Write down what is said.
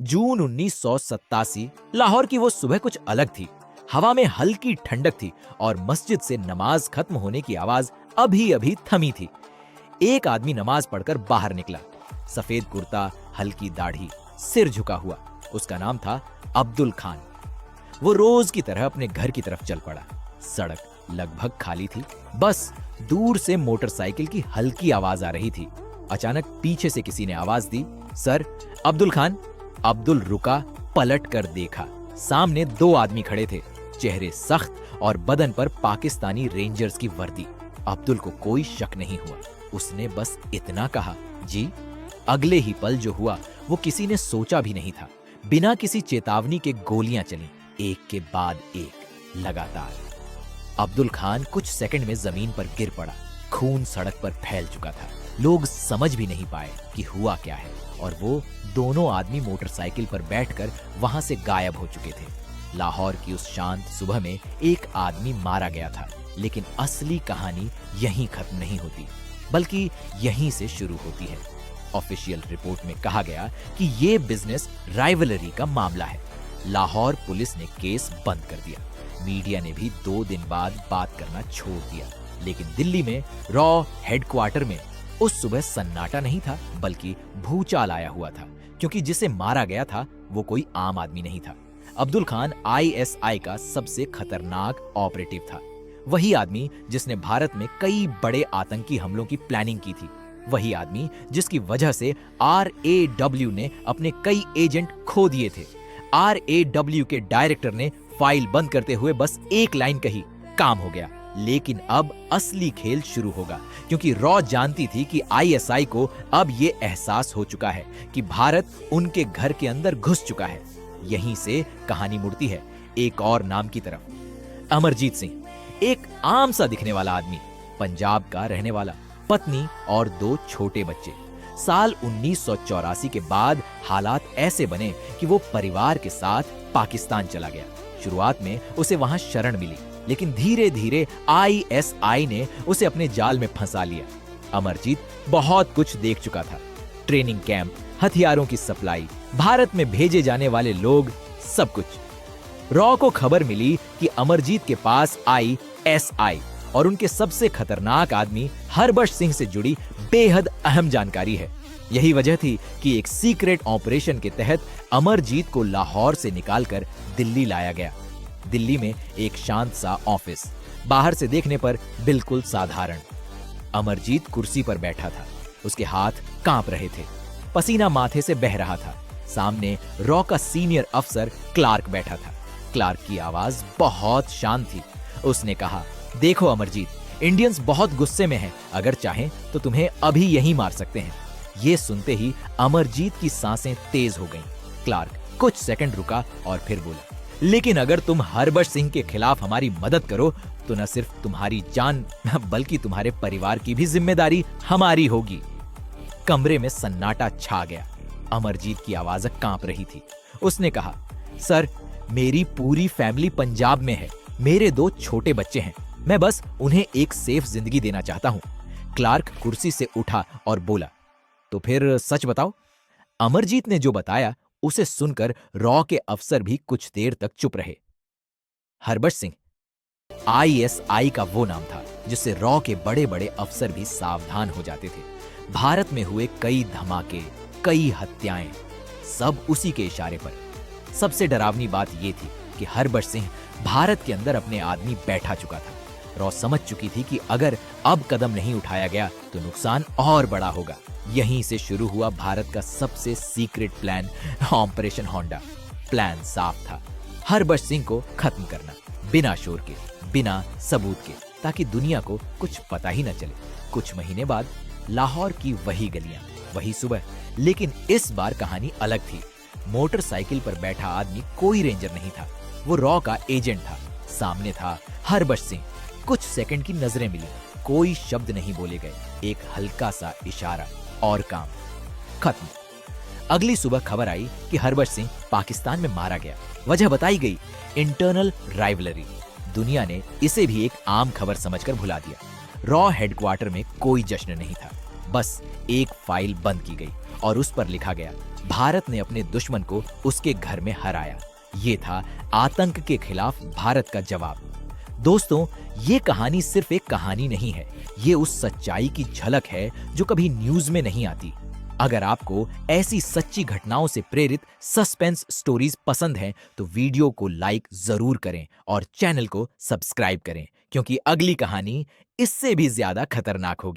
जून 1987 लाहौर की वो सुबह कुछ अलग थी। हवा में हल्की ठंडक थी और मस्जिद से नमाज खत्म होने की आवाज अभी अभी थमी थी। एक आदमी नमाज पढ़कर बाहर निकला। सफेद कुर्ता, हल्की दाढ़ी, सिर झुका हुआ। उसका नाम था अब्दुल खान। वो रोज की तरह अपने घर की तरफ चल पड़ा। सड़क लगभग खाली थी। बस दूर से मोटरसाइकिल की हल्की आवाज आ रही थी। अचानक पीछे से किसी ने आवाज दी, सर, अब्दुल खान। अब्दुल रुका, पलट कर देखा। सामने दो आदमी खड़े थे, चेहरे सख्त और बदन पर पाकिस्तानी रेंजर्स की वर्दी। अब्दुल को कोई शक नहीं हुआ। उसने बस इतना कहा, जी। अगले ही पल जो हुआ वो किसी ने सोचा भी नहीं था। बिना किसी चेतावनी के गोलियां चली, एक के बाद एक, लगातार। अब्दुल खान कुछ सेकंड में जमीन पर गिर पड़ा। खून सड़क पर फैल चुका था। लोग समझ भी नहीं पाए कि हुआ क्या है और वो दोनों आदमी मोटरसाइकिल पर बैठकर वहां से गायब हो चुके थे। लाहौर की उस शांत सुबह में एक आदमी मारा गया था, लेकिन असली कहानी यहीं खत्म नहीं होती, बल्कि यहीं से शुरू होती है। ऑफिशियल रिपोर्ट में कहा गया कि ये बिजनेस राइवलरी का मामला है। लाहौर पुलिस ने केस बंद कर दिया। मीडिया ने भी 2 दिन बाद बात करना छोड़ दिया। लेकिन दिल्ली में रॉ हेडक्वार्टर में उस सुबह सन्नाटा नहीं था, बल्कि भूचाल आया हुआ था, क्योंकि जिसे मारा गया था वो कोई आम आदमी नहीं था। अब्दुल खान आईएसआई का सबसे खतरनाक ऑपरेटिव था। वही आदमी जिसने भारत में कई बड़े आतंकी हमलों की प्लानिंग की थी। वही आदमी जिसकी वजह से RAW ने अपने कई एजेंट खो दिए थे। RAW के डायरेक्टर ने फाइल बंद करते हुए बस एक लाइन कही, काम हो गया। लेकिन अब असली खेल शुरू होगा, क्योंकि रॉ जानती थी कि आईएसआई को अब ये एहसास हो चुका है कि भारत उनके घर के अंदर घुस चुका है। यहीं से कहानी मुड़ती है एक और नाम की तरफ। अमरजीत सिंह, एक आम सा दिखने वाला आदमी, पंजाब का रहने वाला, पत्नी और 2 छोटे बच्चे। साल 1984 के बाद हालात ऐसे बने कि वो परिवार के साथ पाकिस्तान चला गया। शुरुआत में उसे वहां शरण मिली, लेकिन धीरे धीरे आईएसआई ने उसे अपने जाल में फंसा लिया। अमरजीत बहुत कुछ देख चुका था। ट्रेनिंग कैंप, हथियारों की सप्लाई, भारत में भेजे जाने वाले लोग, सब कुछ। रॉ को खबर मिली कि अमरजीत के पास आईएसआई और उनके सबसे खतरनाक आदमी हरबख्श सिंह से जुड़ी बेहद अहम जानकारी है। यही वजह थी कि एक सीक्रेट ऑपरेशन के तहत अमरजीत को लाहौर से निकालकर दिल्ली लाया गया। दिल्ली में एक शांत सा ऑफिस, बाहर से देखने पर बिल्कुल साधारण। अमरजीत कुर्सी पर बैठा था। उसके हाथ कांप रहे थे, पसीना माथे से बह रहा था। सामने रॉ का सीनियर अफसर क्लार्क बैठा था। क्लार्क की आवाज बहुत शांत थी। उसने कहा, देखो अमरजीत, इंडियंस बहुत गुस्से में हैं। अगर चाहें तो तुम्हें अभी यहीं मार सकते हैं। ये सुनते ही अमरजीत की सांसें तेज हो गईं। क्लार्क कुछ सेकंड रुका और फिर बोला, लेकिन अगर तुम हरबख्श सिंह के खिलाफ हमारी मदद करो तो न सिर्फ तुम्हारी जान बल्कि तुम्हारे परिवार की भी जिम्मेदारी हमारी होगी। कमरे में सन्नाटा छा गया। अमरजीत की आवाज कांप रही थी। उसने कहा, सर, मेरी पूरी फैमिली पंजाब में है। मेरे 2 छोटे बच्चे हैं। मैं बस उन्हें एक सेफ जिंदगी देना चाहता हूं। क्लार्क कुर्सी से उठा और बोला, तो फिर सच बताओ। अमरजीत ने जो बताया उसे सुनकर रॉ के अफसर भी कुछ देर तक चुप रहे। हरबख्श सिंह आईएसआई का वो नाम था जिससे रॉ के बड़े बड़े अफसर भी सावधान हो जाते थे। भारत में हुए कई धमाके, कई हत्याएं, सब उसी के इशारे पर। सबसे डरावनी बात यह थी कि हरबख्श सिंह भारत के अंदर अपने आदमी बैठा चुका था। रॉ समझ चुकी थी कि अगर अब कदम नहीं उठाया गया तो नुकसान और बड़ा होगा। यहीं से शुरू हुआ भारत का सबसे secret plan, operation Honda. Plan साफ था, हरबख्श सिंह को खत्म करना, बिना शोर के, बिना सबूत के, ताकि दुनिया को कुछ पता ही न चले। कुछ महीने बाद लाहौर की वही गलियां, वही सुबह, लेकिन इस बार कहानी अलग थी। मोटरसाइकिल पर बैठा आदमी कोई रेंजर नहीं था, वो रॉ का एजेंट था। सामने था हरबख्श सिंह। कुछ सेकंड की नजरें मिली, कोई शब्द नहीं बोले गए, एक हल्का सा इशारा और काम खत्म। अगली सुबह खबर आई कि हरबख्श सिंह पाकिस्तान में मारा गया। वजह बताई गई, इंटरनल राइवलरी। दुनिया ने इसे भी एक आम खबर समझकर भुला दिया। रॉ हेडक्वार्टर में कोई जश्न नहीं था, बस एक फाइल बंद की गई और उस पर लिखा गया, भारत ने अपने दुश्मन को उसके घर में हराया। ये था आतंक के खिलाफ भारत का जवाब। दोस्तों, ये कहानी सिर्फ एक कहानी नहीं है, ये उस सच्चाई की झलक है जो कभी न्यूज में नहीं आती। अगर आपको ऐसी सच्ची घटनाओं से प्रेरित सस्पेंस स्टोरीज पसंद हैं, तो वीडियो को लाइक जरूर करें और चैनल को सब्सक्राइब करें, क्योंकि अगली कहानी इससे भी ज्यादा खतरनाक होगी।